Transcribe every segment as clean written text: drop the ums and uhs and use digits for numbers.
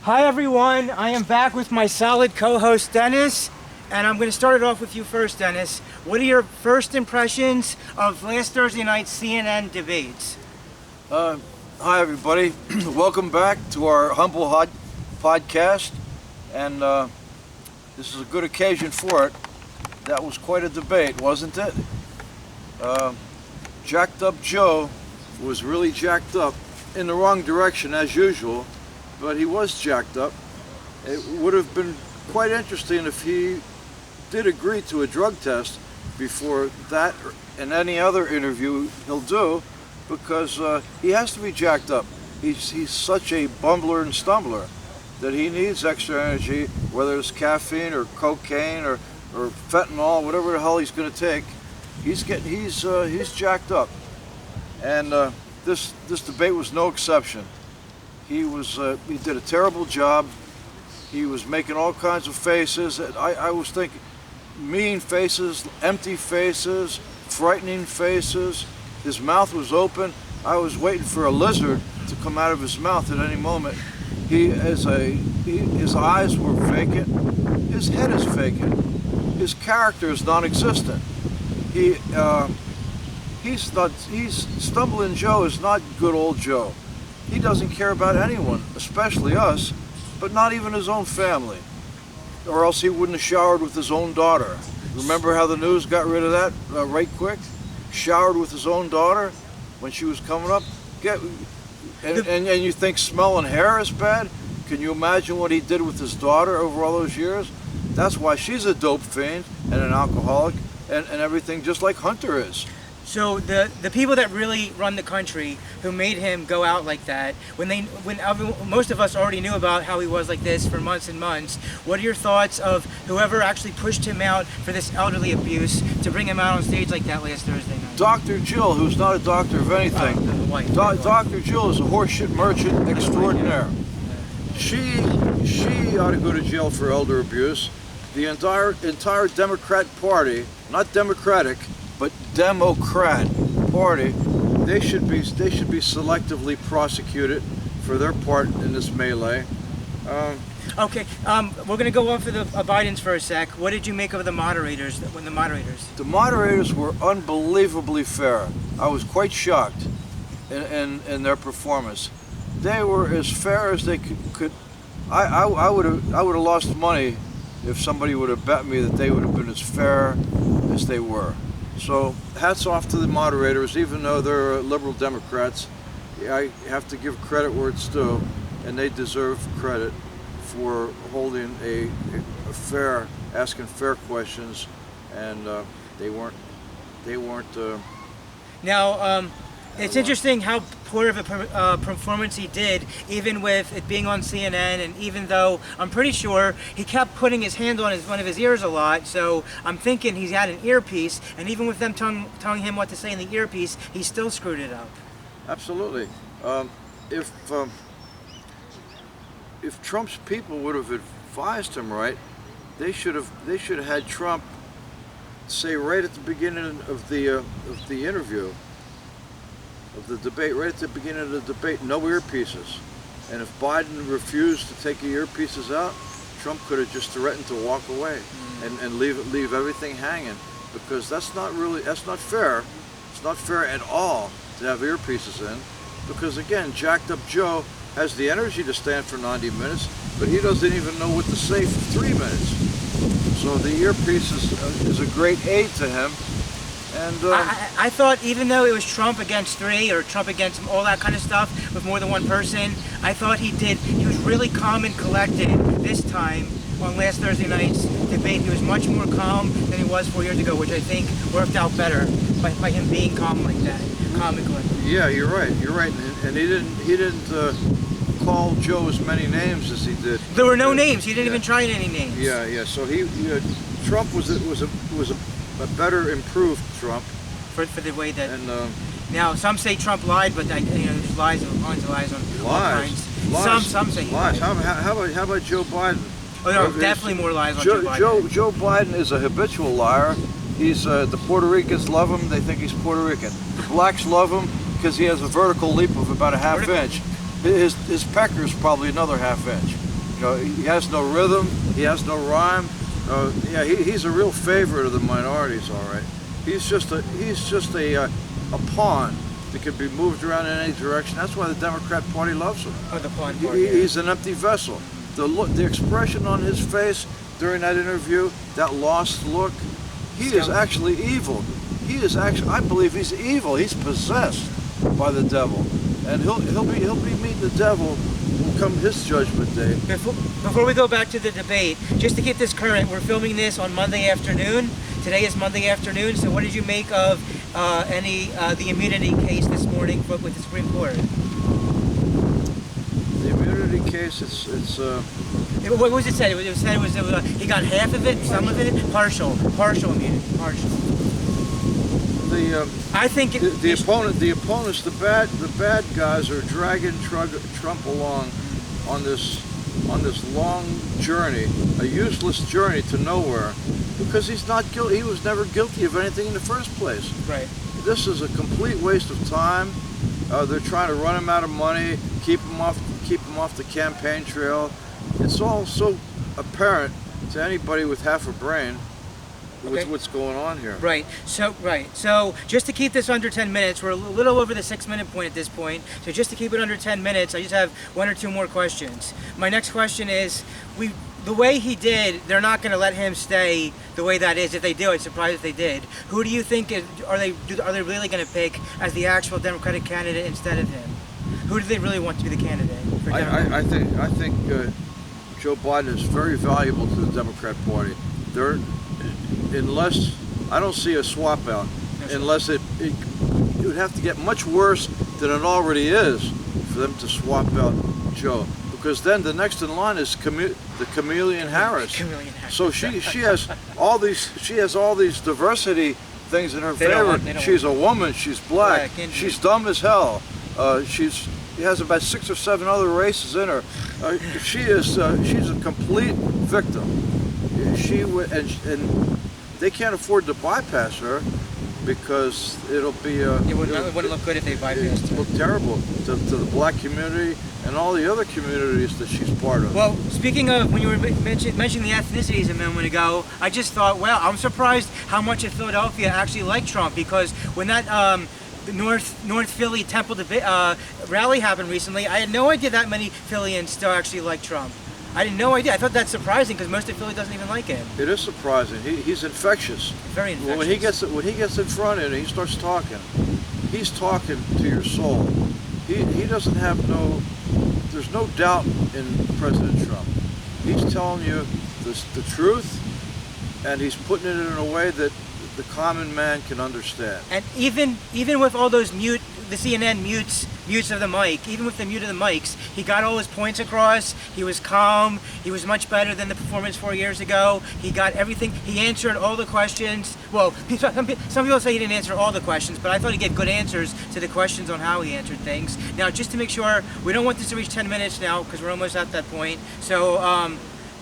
Hi everyone, I am back with my solid co-host Dennis, and I'm going to start it off with you first, Dennis. What are your first impressions of last Thursday night's CNN debates? Hi everybody, welcome back to our humble podcast, and this is a good occasion for it. That was quite a debate, wasn't it? Jacked up Joe was really jacked up in the wrong direction as usual, but he was jacked up. It would have been quite interesting if he did agree to a drug test before that and any other interview he'll do, because he has to be jacked up. He's such a bumbler and stumbler that he needs extra energy, whether it's caffeine or cocaine or fentanyl, whatever the hell he's going to take. He's jacked up, and this debate was no exception. He did a terrible job. He was making all kinds of faces. I was thinking mean faces, empty faces, frightening faces. His mouth was open. I was waiting for a lizard to come out of his mouth at any moment. His eyes were vacant. His head is vacant. His character is non-existent. He's Stumbling Joe is not good old Joe. He doesn't care about anyone, especially us, but not even his own family. Or else he wouldn't have showered with his own daughter. Remember how the news got rid of that right quick? Showered with his own daughter when she was coming up? And you think smelling hair is bad? Can you imagine what he did with his daughter over all those years? That's why she's a dope fiend and an alcoholic and everything, just like Hunter is. So the people that really run the country, who made him go out like that, when most of us already knew about how he was like this for months and months, what are your thoughts of whoever actually pushed him out for this elderly abuse to bring him out on stage like that last Thursday night? Dr. Jill, who's not a doctor of anything. Dr. Jill is a horseshit merchant extraordinaire. She ought to go to jail for elder abuse. The entire Democrat Party, not Democratic, but Democrat Party, they should be selectively prosecuted for their part in this melee. Okay, we're going to go on for the Bidens for a sec. What did you make of the moderators? The moderators were unbelievably fair. I was quite shocked in their performance. They were as fair as they could. I would have lost money if somebody would have bet me that they would have been as fair as they were. So hats off to the moderators, even though they're liberal Democrats. I have to give credit where it's due, and they deserve credit for holding a fair, asking fair questions, and they weren't. Now, it's interesting how poor of a performance he did, even with it being on CNN, and even though I'm pretty sure he kept putting his hand on one of his ears a lot, so I'm thinking he's had an earpiece, and even with them telling him what to say in the earpiece, he still screwed it up. Absolutely. If Trump's people would have advised him right, they should have had Trump say right at the beginning of the interview, of the debate, right at the beginning of the debate, no earpieces. And if Biden refused to take the earpieces out, Trump could have just threatened to walk away and leave everything hanging, because that's not fair. It's not fair at all to have earpieces in, because again, jacked up Joe has the energy to stand for 90 minutes, but he doesn't even know what to say for 3 minutes. So the earpiece is a great aid to him. And I thought, even though it was Trump against three, or Trump against all that kind of stuff with more than one person, I thought he was really calm and collected this time on last Thursday night's debate. He was much more calm than he was 4 years ago, which I think worked out better by him being calm like that, calm and collected. Yeah, you're right, and he didn't call Joe as many names as he did. There were no names. He didn't even try any names. Yeah. So Trump was a better improved Trump for the way that. And now some say Trump lied, but there's lies on all kinds. Some say he lied. How about Joe Biden? Oh no, definitely more lies on Joe Biden. Joe Biden is a habitual liar. He's the Puerto Ricans love him. They think he's Puerto Rican. The blacks love him because he has a vertical leap of about a half inch. His pecker is probably another half inch. He has no rhythm. He has no rhyme. Yeah, he's a real favorite of the minorities. All right. He's just a pawn that can be moved around in any direction. That's why the Democrat Party loves him. Oh, the pawn party. He's an empty vessel. The expression on his face during that interview, that lost look, he is actually evil. He is actually, I believe he's evil. He's possessed by the devil, and he'll be meeting the devil come his judgment day. Before we go back to the debate, just to keep this current, we're filming this on Monday afternoon. Today is Monday afternoon. So, what did you make of the immunity case this morning with the Supreme Court? The immunity case, it's. What was it said? It said he got half of it, some of it, partial immunity, partial. I think the opponents, the bad guys are dragging Trump along on this long journey, a useless journey to nowhere, because he's not guilty. He was never guilty of anything in the first place. Right. This is a complete waste of time. They're trying to run him out of money, keep him off the campaign trail. It's all so apparent to anybody with half a brain. Okay. What's going on here. Right. So just to keep this under 10 minutes, we're a little over the 6-minute point at this point. So just to keep it under 10 minutes, I just have one or two more questions. My next question is, the way he did, they're not going to let him stay the way that is. If they do, I'd be surprised if they did. Who do you think are they really going to pick as the actual Democratic candidate instead of him? Who do they really want to be the candidate? I think Joe Biden is very valuable to the Democrat Party. Unless I don't see a swap out, unless it would have to get much worse than it already is for them to swap out Joe, because then the next in line is the Chameleon Harris. So she has all these diversity things in her favor. She's a woman. She's black. She's dumb as hell. She has about 6 or 7 other races in her. She's a complete victim. And they can't afford to bypass her, because it'll be it wouldn't look good if they bypassed her. It would look terrible to the black community and all the other communities that she's part of. Well, speaking of, when you were mentioning the ethnicities a moment ago, I just thought, well, I'm surprised how much of Philadelphia actually liked Trump, because when that the North Philly Temple rally happened recently, I had no idea that many Phillians still actually like Trump. I had no idea. I thought that's surprising, because most of Philly doesn't even like him. It is surprising. He's infectious. Very infectious. When he gets in front of you and he starts talking, he's talking to your soul. He doesn't have there's no doubt in President Trump. He's telling you the truth, and he's putting it in a way that the common man can understand. And even with all those the CNN mutes of the mic, even with the mute of the mics, he got all his points across. He was calm. He was much better than the performance 4 years ago. He got everything. He answered all the questions. Well, some people say he didn't answer all the questions, but I thought he gave good answers to the questions on how he answered things. Now, just to make sure, we don't want this to reach 10 minutes now, because we're almost at that point. So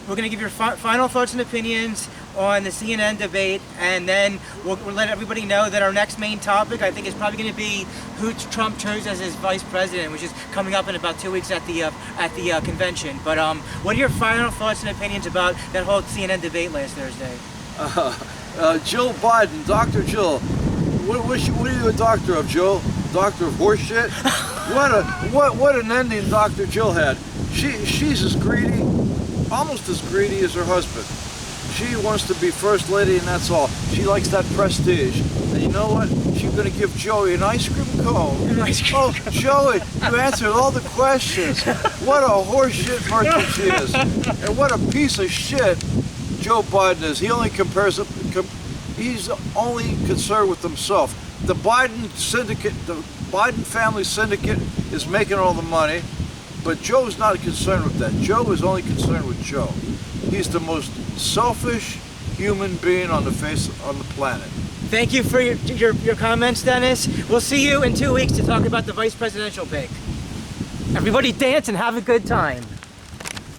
we're going to give your final thoughts and opinions on the CNN debate, and then we'll let everybody know that our next main topic, I think, is probably going to be who Trump chose as his vice president, which is coming up in about 2 weeks at the convention. But what are your final thoughts and opinions about that whole CNN debate last Thursday? Jill Biden, Dr. Jill. What are you a doctor of, Jill? Doctor of horseshit? What an ending Dr. Jill had. She's as greedy, almost as greedy as her husband. She wants to be first lady, and that's all. She likes that prestige. And you know what? She's going to give Joey an ice cream cone. Oh, Joey, you answered all the questions. What a horseshit merchant she is. And what a piece of shit Joe Biden is. He only he's only concerned with himself. The Biden syndicate, the Biden family syndicate is making all the money, but Joe's not concerned with that. Joe is only concerned with Joe. He's the most selfish human being on the planet. Thank you for your comments, Dennis. We'll see you in 2 weeks to talk about the vice presidential pick. Everybody dance and have a good time.